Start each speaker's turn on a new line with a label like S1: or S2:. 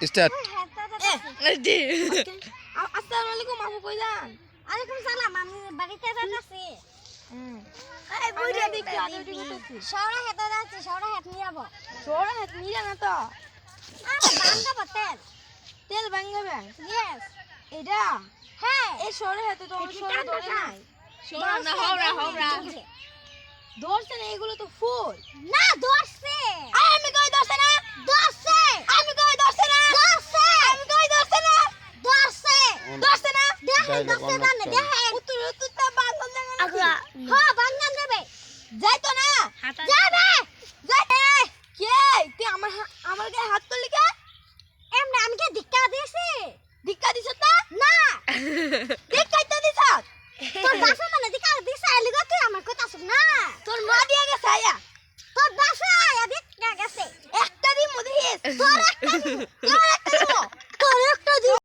S1: Start.
S2: আসসালামু আলাইকুম আপু কই যান?
S3: আলাইকুম সালাম আমি বাড়িতে যাচ্ছি
S2: এই বুইরা দেখি আদুটি করতেছি।
S3: শহরে হেঁটে যাচ্ছি শহরে হেঁটে নিয়ে যাবো
S2: ছোড়া হাত নিয়ে না তো।
S3: বান্ধব তেল
S2: তেল ভাঙাবে
S3: ইয়েস
S2: এটা
S3: হ্যাঁ
S2: এই শহরে হাতে তো আমার শহরে ধরে নাই।
S3: শহর না হওরা
S2: ধরছে না এগুলো তো ফুল।
S3: না ধরছে
S2: আমি কই ধরছে না?
S3: ধরছে
S2: আমি কই ধরছে না?
S3: ধরছে
S2: আমি কই ধরছে না?
S3: ধরছে
S2: ধরছে না?
S3: দেখেন ধরছে জানে দেখেন
S2: উত্তরটা বান্ধব দেখা না।
S3: হ্যাঁ বাঙ্গান দেবে
S2: যাইতো না।
S3: যাবে
S2: যাইতে কে তুই আমার গায়ে হাত তুললি কে?
S3: এমনি আমি কি ধিক্কা দিয়েছি
S2: ধিক্কা দিছ না?
S3: না
S2: ধিক্কাই তো দিছ।
S3: তোর বাসা মানে ধিক্কা দিছে এলিগো তুই আমার কথা শুন না
S2: তোর মা দিয়ে গেছে আয়া।
S3: তোর বাসা এদিক গেছে
S2: একটা দিন মধ্যে
S3: তোর একটা
S2: তোর একটা